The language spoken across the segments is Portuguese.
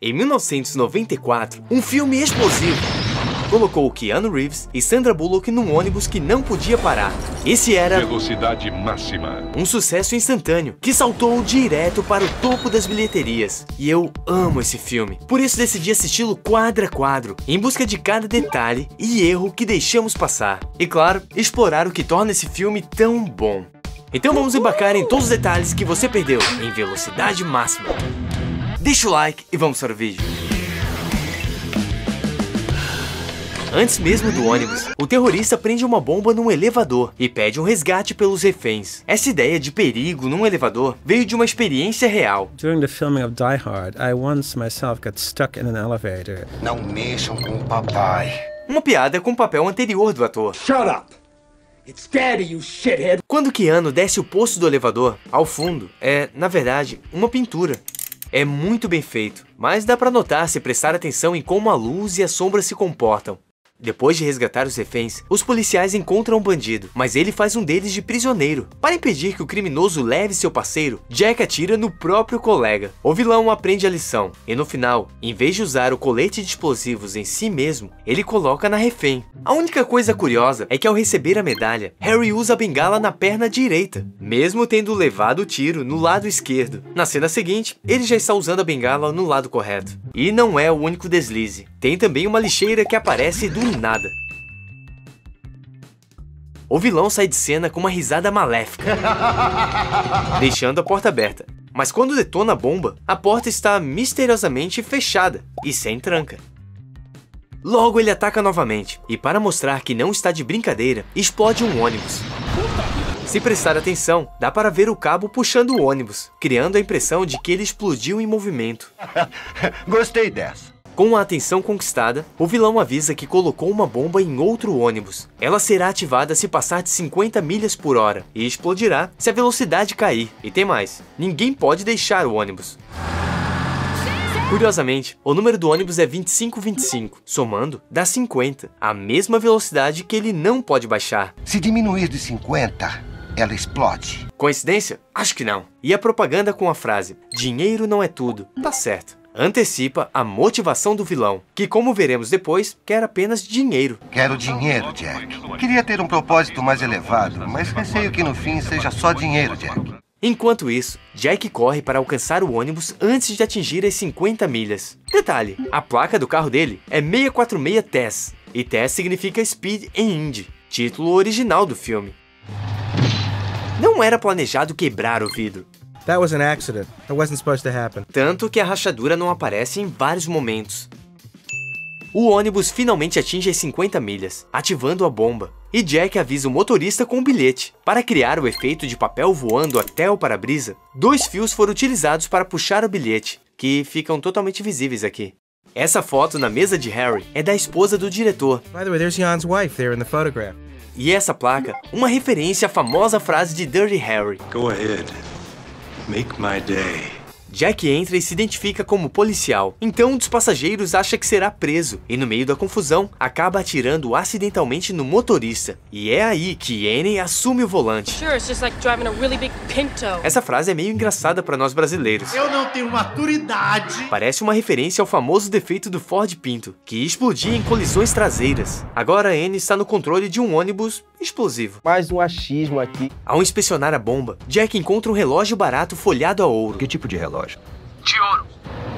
Em 1994, um filme explosivo colocou Keanu Reeves e Sandra Bullock num ônibus que não podia parar. Esse era Velocidade Máxima. Um sucesso instantâneo que saltou direto para o topo das bilheterias. E eu amo esse filme. Por isso decidi assisti-lo quadro a quadro, em busca de cada detalhe e erro que deixamos passar. E claro, explorar o que torna esse filme tão bom. Então vamos embarcar em todos os detalhes que você perdeu em Velocidade Máxima. Deixa o like e vamos para o vídeo. Antes mesmo do ônibus, o terrorista prende uma bomba num elevador e pede um resgate pelos reféns. Essa ideia de perigo num elevador veio de uma experiência real. During the filming of Die Hard, I once myself got stuck in an elevator. Não mexam com o papai. Uma piada com o papel anterior do ator. Shut up! It's Daddy, you shithead! Quando Keanu desce o poço do elevador, ao fundo, na verdade, uma pintura. É muito bem feito, mas dá pra notar se prestar atenção em como a luz e a sombra se comportam. Depois de resgatar os reféns, os policiais encontram um bandido, mas ele faz um deles de prisioneiro. Para impedir que o criminoso leve seu parceiro, Jack atira no próprio colega. O vilão aprende a lição, e no final, em vez de usar o colete de explosivos em si mesmo, ele coloca na refém. A única coisa curiosa é que ao receber a medalha, Harry usa a bengala na perna direita, mesmo tendo levado o tiro no lado esquerdo. Na cena seguinte, ele já está usando a bengala no lado correto. E não é o único deslize. Tem também uma lixeira que aparece do nada. O vilão sai de cena com uma risada maléfica, deixando a porta aberta. Mas quando detona a bomba, a porta está misteriosamente fechada e sem tranca. Logo ele ataca novamente, e para mostrar que não está de brincadeira, explode um ônibus. Se prestar atenção, dá para ver o cabo puxando o ônibus, criando a impressão de que ele explodiu em movimento. Gostei dessa. Com a atenção conquistada, o vilão avisa que colocou uma bomba em outro ônibus. Ela será ativada se passar de 50 milhas por hora e explodirá se a velocidade cair. E tem mais, ninguém pode deixar o ônibus. Curiosamente, o número do ônibus é 2525, somando dá 50, a mesma velocidade que ele não pode baixar. Se diminuir de 50, ela explode. Coincidência? Acho que não. E a propaganda com a frase, dinheiro não é tudo, tá certo. Antecipa a motivação do vilão, que como veremos depois, quer apenas dinheiro. Quero dinheiro, Jack. Queria ter um propósito mais elevado, mas receio que no fim seja só dinheiro, Jack. Enquanto isso, Jack corre para alcançar o ônibus antes de atingir as 50 milhas. Detalhe, a placa do carro dele é 646 TES, e TES significa Speed em Hindi, título original do filme. Não era planejado quebrar o vidro. That was an accident. That wasn't supposed to happen. Tanto que a rachadura não aparece em vários momentos. O ônibus finalmente atinge as 50 milhas, ativando a bomba. E Jack avisa o motorista com um bilhete. Para criar o efeito de papel voando até o para-brisa, 2 fios foram utilizados para puxar o bilhete, que ficam totalmente visíveis aqui. Essa foto na mesa de Harry é da esposa do diretor. By the way, there's Jan's wife there in the photograph. E essa placa, uma referência à famosa frase de Dirty Harry. Go ahead. Make my day. Jack entra e se identifica como policial, então um dos passageiros acha que será preso, e no meio da confusão, acaba atirando acidentalmente no motorista. E é aí que Annie assume o volante. Sure, it's just like driving a really big Pinto. Essa frase é meio engraçada para nós brasileiros. Eu não tenho maturidade! Parece uma referência ao famoso defeito do Ford Pinto, que explodia em colisões traseiras. Agora Annie está no controle de um ônibus explosivo. Mais um achismo aqui. Ao inspecionar a bomba, Jack encontra um relógio barato folhado a ouro. Que tipo de relógio? De ouro.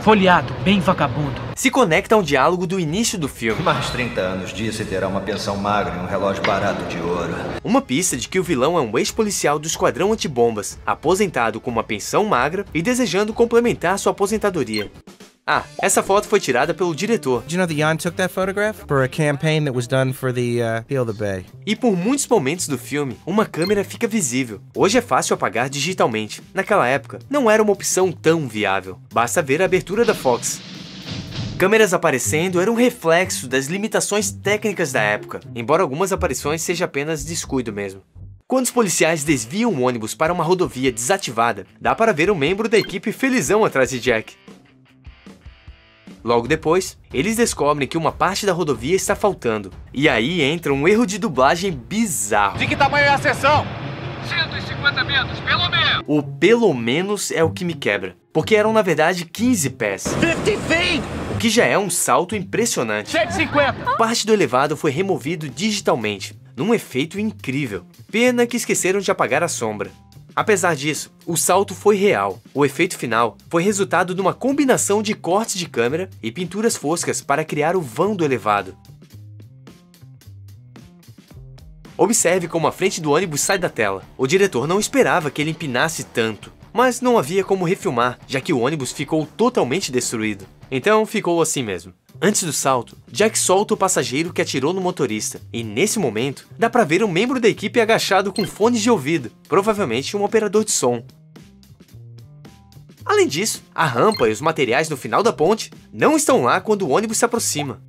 Folheado, bem vagabundo. Se conecta a um diálogo do início do filme. Mais 30 anos disso e terá uma pensão magra e um relógio barato de ouro. Uma pista de que o vilão é um ex-policial do esquadrão antibombas, aposentado com uma pensão magra e desejando complementar sua aposentadoria. Ah, essa foto foi tirada pelo diretor. Did you know that Jan took that photograph for a campaign that was done for the Peel the Bay? E por muitos momentos do filme, uma câmera fica visível. Hoje é fácil apagar digitalmente. Naquela época, não era uma opção tão viável. Basta ver a abertura da Fox. Câmeras aparecendo era um reflexo das limitações técnicas da época, embora algumas aparições seja apenas descuido mesmo. Quando os policiais desviam o ônibus para uma rodovia desativada, dá para ver um membro da equipe felizão atrás de Jack. Logo depois, eles descobrem que uma parte da rodovia está faltando. E aí entra um erro de dublagem bizarro. De que tamanho é a seção? 150 metros, pelo menos. O pelo menos é o que me quebra, porque eram na verdade 15 pés. 50 feet! O que já é um salto impressionante. 150. Parte do elevado foi removido digitalmente, num efeito incrível. Pena que esqueceram de apagar a sombra. Apesar disso, o salto foi real. O efeito final foi resultado de uma combinação de cortes de câmera e pinturas foscas para criar o vão do elevado. Observe como a frente do ônibus sai da tela. O diretor não esperava que ele empinasse tanto, mas não havia como refilmar, já que o ônibus ficou totalmente destruído. Então ficou assim mesmo. Antes do salto, Jack solta o passageiro que atirou no motorista, e nesse momento, dá pra ver um membro da equipe agachado com fones de ouvido, provavelmente um operador de som. Além disso, a rampa e os materiais no final da ponte não estão lá quando o ônibus se aproxima.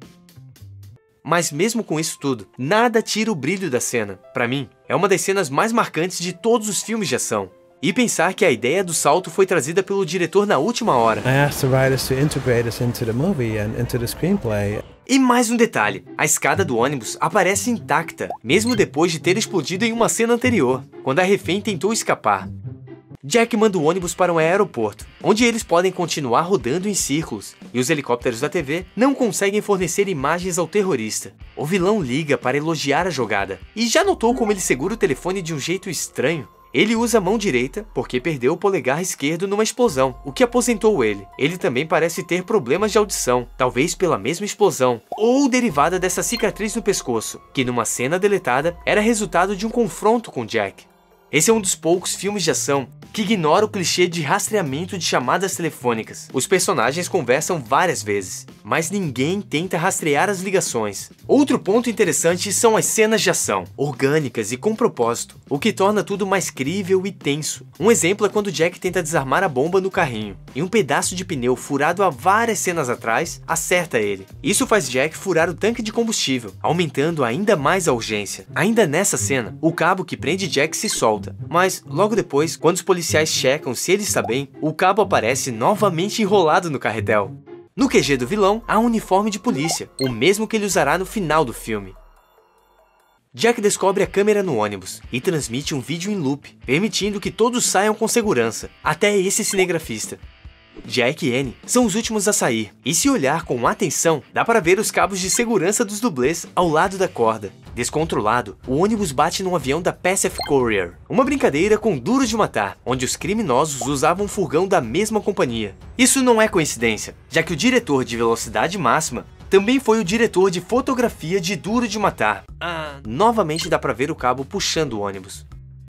Mas mesmo com isso tudo, nada tira o brilho da cena. Pra mim, é uma das cenas mais marcantes de todos os filmes de ação. E pensar que a ideia do salto foi trazida pelo diretor na última hora. I asked the writers to integrate us into the movie and into the screenplay. E mais um detalhe, a escada do ônibus aparece intacta, mesmo depois de ter explodido em uma cena anterior, quando a refém tentou escapar. Jack manda o ônibus para um aeroporto, onde eles podem continuar rodando em círculos, e os helicópteros da TV não conseguem fornecer imagens ao terrorista. O vilão liga para elogiar a jogada, e já notou como ele segura o telefone de um jeito estranho? Ele usa a mão direita porque perdeu o polegar esquerdo numa explosão, o que aposentou ele. Ele também parece ter problemas de audição, talvez pela mesma explosão, ou derivada dessa cicatriz no pescoço, que numa cena deletada era resultado de um confronto com Jack. Esse é um dos poucos filmes de ação que ignora o clichê de rastreamento de chamadas telefônicas. Os personagens conversam várias vezes, mas ninguém tenta rastrear as ligações. Outro ponto interessante são as cenas de ação, orgânicas e com propósito, o que torna tudo mais crível e tenso. Um exemplo é quando Jack tenta desarmar a bomba no carrinho, e um pedaço de pneu furado há várias cenas atrás acerta ele. Isso faz Jack furar o tanque de combustível, aumentando ainda mais a urgência. Ainda nessa cena, o cabo que prende Jack se solta, mas logo depois, quando os policiais checam se ele está bem, o cabo aparece novamente enrolado no carretel. No QG do vilão, há um uniforme de polícia, o mesmo que ele usará no final do filme. Jack descobre a câmera no ônibus e transmite um vídeo em loop, permitindo que todos saiam com segurança, até esse cinegrafista. Jack e Annie são os últimos a sair, e se olhar com atenção, dá para ver os cabos de segurança dos dublês ao lado da corda. Descontrolado, o ônibus bate num avião da Pacific Courier, uma brincadeira com Duro de Matar, onde os criminosos usavam um furgão da mesma companhia. Isso não é coincidência, já que o diretor de Velocidade Máxima também foi o diretor de fotografia de Duro de Matar. Novamente dá pra ver o cabo puxando o ônibus.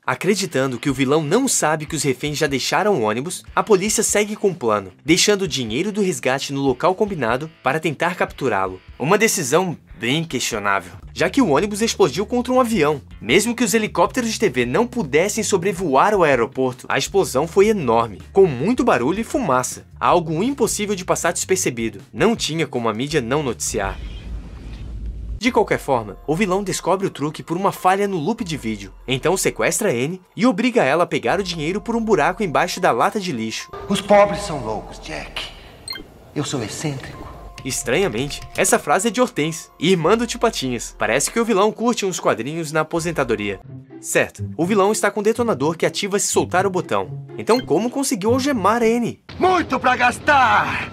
Acreditando que o vilão não sabe que os reféns já deixaram o ônibus, a polícia segue com o plano, deixando o dinheiro do resgate no local combinado para tentar capturá-lo. Uma decisão bem questionável, já que o ônibus explodiu contra um avião. Mesmo que os helicópteros de TV não pudessem sobrevoar o aeroporto, a explosão foi enorme, com muito barulho e fumaça, algo impossível de passar despercebido. Não tinha como a mídia não noticiar. De qualquer forma, o vilão descobre o truque por uma falha no loop de vídeo, então sequestra Annie e obriga ela a pegar o dinheiro por um buraco embaixo da lata de lixo. Os pobres são loucos, Jack. Eu sou excêntrico. Estranhamente, essa frase é de Hortense, irmã do Tio Patinhas. Parece que o vilão curte uns quadrinhos na aposentadoria. Certo, o vilão está com um detonador que ativa se soltar o botão. Então como conseguiu algemar Annie? Muito pra gastar!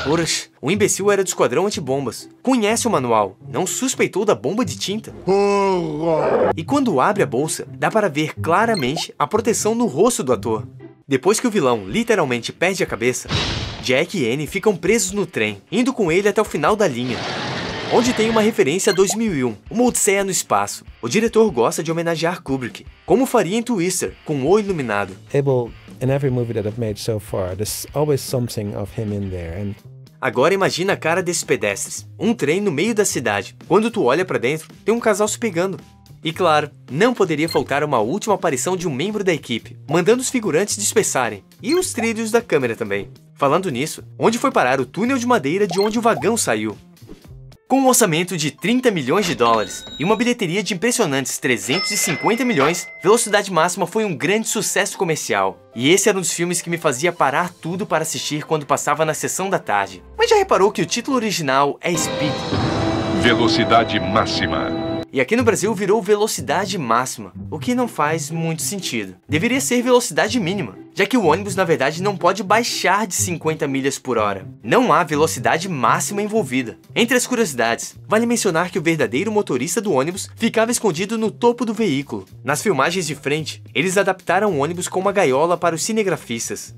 Poxa, o imbecil era do esquadrão antibombas. Conhece o manual, não suspeitou da bomba de tinta. E quando abre a bolsa, dá para ver claramente a proteção no rosto do ator. Depois que o vilão literalmente perde a cabeça, Jack e Annie ficam presos no trem, indo com ele até o final da linha, onde tem uma referência a 2001, uma odisseia no espaço. O diretor gosta de homenagear Kubrick, como faria em Twister, com o iluminado. Abel, in every movie that I've made so far, there's always something of him in there. And agora imagina a cara desses pedestres. Um trem no meio da cidade. Quando tu olha pra dentro, tem um casal se pegando. E claro, não poderia faltar uma última aparição de um membro da equipe, mandando os figurantes dispersarem. E os trilhos da câmera também. Falando nisso, onde foi parar o túnel de madeira de onde o vagão saiu? Com um orçamento de 30 milhões de dólares e uma bilheteria de impressionantes 350 milhões, Velocidade Máxima foi um grande sucesso comercial. E esse era um dos filmes que me fazia parar tudo para assistir quando passava na sessão da tarde. Mas já reparou que o título original é Speed? Velocidade Máxima. E aqui no Brasil virou velocidade máxima, o que não faz muito sentido. Deveria ser velocidade mínima, já que o ônibus na verdade não pode baixar de 50 milhas por hora. Não há velocidade máxima envolvida. Entre as curiosidades, vale mencionar que o verdadeiro motorista do ônibus ficava escondido no topo do veículo. Nas filmagens de frente, eles adaptaram o ônibus com uma gaiola para os cinegrafistas.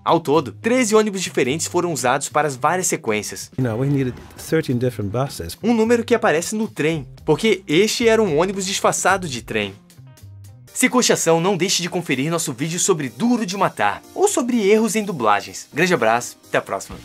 Ao todo, 13 ônibus diferentes foram usados para as várias sequências. We needed 13 different buses. Um número que aparece no trem, porque este era um ônibus disfarçado de trem. Se curte a ação, não deixe de conferir nosso vídeo sobre Duro de Matar, ou sobre erros em dublagens. Grande abraço, até a próxima.